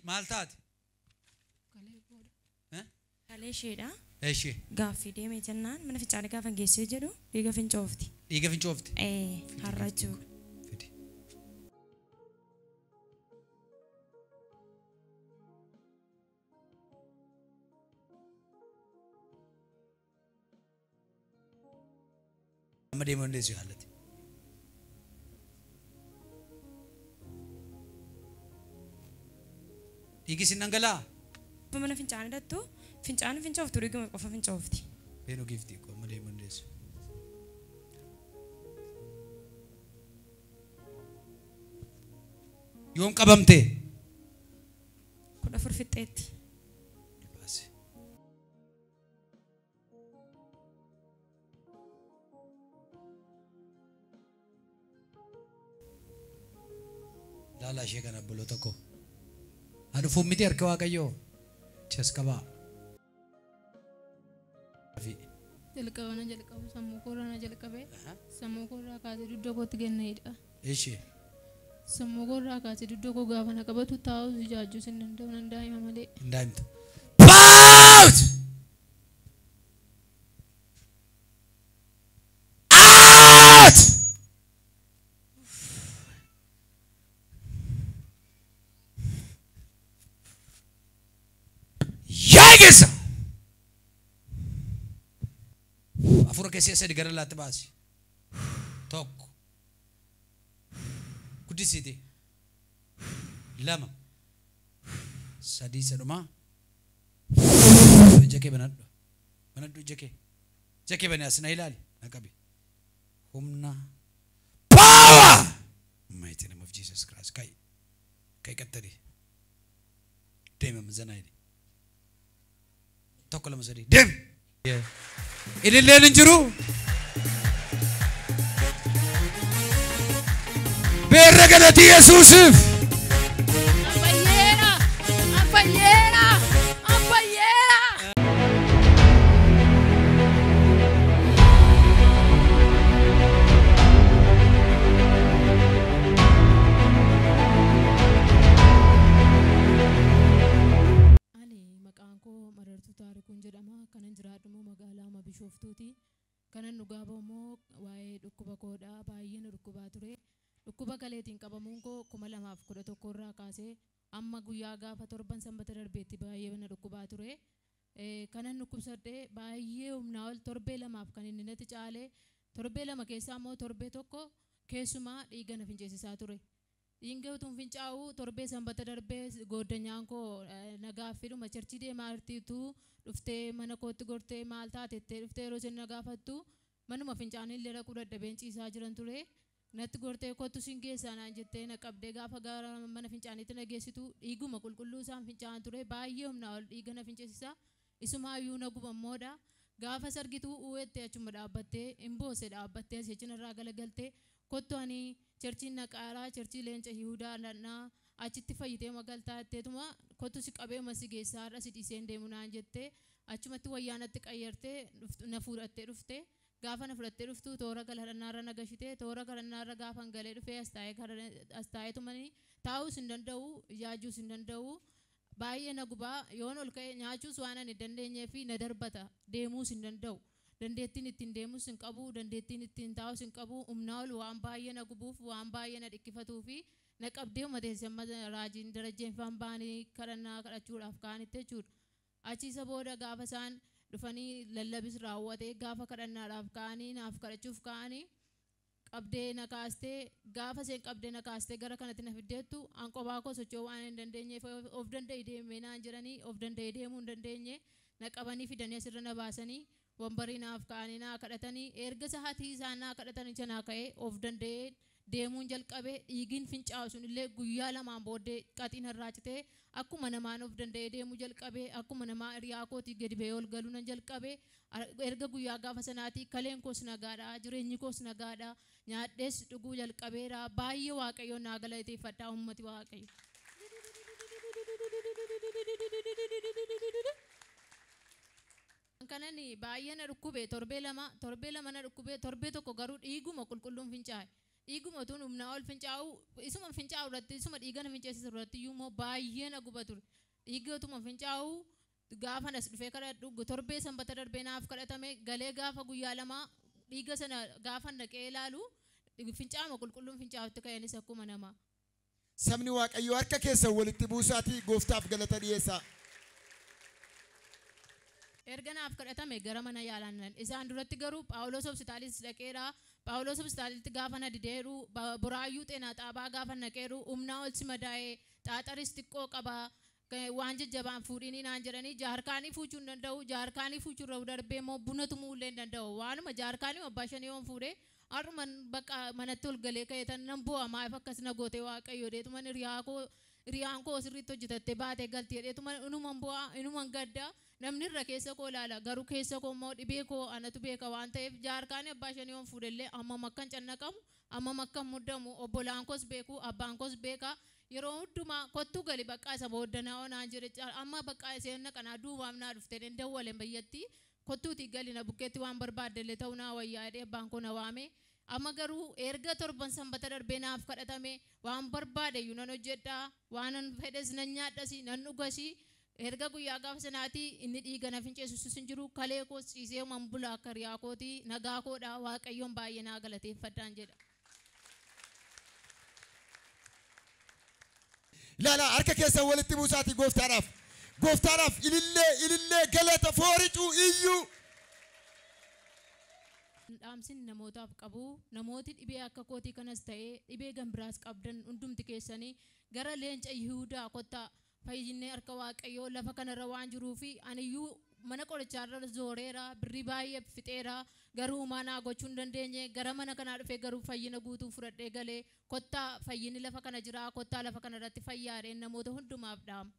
مالتات عليه شيء ده ايش قافي دي ميتنان من في تعالى قافن جيسي جرو دي قافن شوفتي ديجا فين شوفتي ايه هرجو فدي ما دي من دي حالتي ديجي سننجلا فمن في تعالى ده تو في تعالى في شوفتي دي قافن قافن شوفتي بينو جيفتي كو ما دي من دي يوم قبمتي كنا فرفتيت بس لا شيء كان بلوتكو هذا فم مدير كوا كيو چس كبا في jalqabana jalqabu sammuu koorana jalqabe sammuu koorraa kaasee duddoo kootti kenneedha ايش sammuu koorraa kaasee duddoo koo gaafa na qabatu taa'us ijaajjus hin danda'u nan daa'ima malee دايمت باوت اوت ياجز افورك سياسه دي غير لا تباسي توك كدي سيدي لما سادي سدما جكي بنادو جكي بني اسنا هلالي نكبي همنا باور mighty name of Jesus Christ كاي كتري ديم مزنايدي توكل مزدي ديم اللي ننجرو بيرغدتي يسوع ampayyeera ani maqaan koo marartuu taarikuun jedhama kanan jiraadhu magaalaa Mabishoftuuti kanan dhugaa ba'ummoo waa'ee dhukkuba koodha baay'een dhukkubaa ture dhukkuba galeetiin qabamuun koo 2011 irraa kaasee amma guyyaa gaafa torban sanbata darbeetti baay'ee na dhukkubaa ture kanan dhukkubsadhee baay'ee humnaa ol torbee lamaaf kan inni natti caalee torbee lama keessaa immoo torbee tokko keessumaa dhiiga na finceessisaa ture dhiiga utuun fincaa'u torbee sanbata darbee gooddanyaan koo nagaaffidhuma charchii deemaa jirtiitu dhuftee mana kootti gortee maal taatettee dhuftee yeroo isin nagaafattu manuma fincaanii illee dhaquu dadhabeen ciisaa jiran ture natti gortee kottu sin geessaa naan jettee na qabdee gaafa gara mana fincaaniitti na geessitu dhiiguma qulqulluu isaan fincaan ture baay'ee humnaa ol dhiiga na finceessisaa isumaayyuu na gubammoodha gaafa sargituu uwwettee achuma dhaabbattee imboose dhaabbattee asii achin irraa galagaltee kottu ani cherchiin naqaaraa cherchii leenca Yihudaa lannaa achitti fayyitee magaltaa jetteetuma kottu si qabee masi geessaa har'a si dhiiseen deemu naan jettee achumatti wayyaanatti qayyartee na fuudhattee dhuftee gaafa na fudhattee dhuftu toora galannaarra na gashitee toora galannaarra gaafa galee dhufee astaayetumani taa'uus hin danda'u ijaajjuus hin danda'u baay'ee na gubaa yoon ol ka'e nyaachuus waan ani dandeenyee fi na darbata deemuus hin danda'u dandeettiin ittiin deemus hin qabu dandeettiin ittiin taa'us hin qabu humnaa ol waan baay'ee na gubuuf waan baay'ee na dhikkifatuu fi na qabdee umateessamma raajiin darajeen faan baanii kadhannaa kadhachuudhaaf kaanitti jechuudha achiisa booda gaafa isaan dhufanii lallabis raawwatee gaafa kadhannaadhaaf kaanii naaf kadhachuuf kaanii qabdee na kaastee gaafa seen qabdee na kaastee gara kanatti na fiddeettu an qophaa koo socho'uu waan hin dandeenyeef of danda'e deemee naan jedhanii of danda'e deemuu hin dandeenye na qabanii fidanii asirra na baasanii wambarii naaf kaanii naa kadhatanii erga sa'aatii isaan naa kadhatanii chanaa ka'ee of danda'ee deemuun jalqabee dhiigiin fincaa'u sun illee guyyaa lamaan booddee qaxiin irraa citee akkuma namaan of danda'ee deemuu jalqabee akkuma namaa hiriyaa kootii gadi ba'ee ol galuu nan jalqabee erga guyyaa gaafa sanaatii kaleen koos nagaadha jireenyi koos nagaadha nyaadhees dhuguu jalqabeera baay'ee waaqayyoon naa galateeffadhaa ummati waaqayyo. kanani baay'ee na dhukkube torbee lama na dhukkube torbee tokko garuu dhiiguma qulqulluun fincaa'e dhiiguma utuu humnaa ol fincaa'u isuma fincaa'u irratti isuma dhiiga na finceessisu irratti immoo baay'ee na guba ture dhiigni utuma fincaa'u gaafa nas dhufee kadhadhu torbee sanbata darbee naaf kadhatame galee gaafa guyyaa lama dhiiga sana gaafa naqee ilaalu fincaa'uma qulqulluun fincaa'utti ka'eenis akkuma namaa. Sabni Waaqayyoo harka keessa walitti buusaatii gooftaaf galata dhiyeessaa. Erga naaf kadhatame gara mana yaalaan isaan duratti garuu Phaawulos hospitaalis dhaqeera. Phaawulos hospitaalitti gaafa na dideeru buraayyuu xeenaa xaabaa gaafa naqeeru humnaa ol si madaa'ee xaaxaris xiqqoo qabaa. Waan jajjabaan fuudhinii naan jedhanii jaarkaanii fuuchuu hin danda'u jaarkaanii fuuchuu irra darbee immoo buna tumuu illee hin danda'u waanuma jaarkaanii abbaa shanii oon fuudhee har'uman bakka manatti ol galee ka'eetan nan bu'amaa if akkas na goote waaqayyo dheetuman hiriyaan koo sirriitti hojjetattee baatee galtee dheetuman inuman bu'aa inuman gaddaa namni irra keessa koo ilaala garuu keessa koo immoo dhibee koo anatu beeka waan ta'eef jaarkaanii abbaa shanii oon fuudhellee amma makkan cannaqamu amma makkan muddamu obbolaan koos beeku abbaan koos beeka. Yeroo hundumaa kottu gali bakka isa booddanaa onaan jedhe amma bakka isheen kanaa duubaaf naa dhufte dawwaleen biyyatti kottuuti gali na bukkeetti waan barbaaddellee ta'uu naa wayyaa jedhee abbaan koo na waame amma garuu erga torban sanbata darbee naaf kadhatame waan barbaade iyyuu nan hojjedhaa waan fedhes nan nyaadhasi nan dhugasi erga guyyaa gaafa sanaatii inni dhiiga na finceessus hin jiru kalee koos ciisee man bulaa akka riyaa kooti nagaa koodhaa waaqayyoon baay'ee naa galateeffadhaan jedha. Lala harka keessa walitti buusaati gooftaadhaaf ilillee galata fooricuu iyyuu. Dhaamsin namootaaf qabu namooti dhibee akka kootii kanas ta'ee dhibee gambiraas qabdan hundumti keessanii gara leenca Yihuudaa kottaa fayyinee harka waaqayyoo lafa kanarra waan jiruufi aniyyuu mana qorichaarra zooreera birrii baay'ee fixeera garuu maanaa gochuu hin dandeenye gara mana kanaa dhufee garuu fayyina guutuu fudhadhee galee kottaa fayyinni lafa kana jira kottaa lafa kanarratti fayyaadheen namoota hundumaaf dhaama.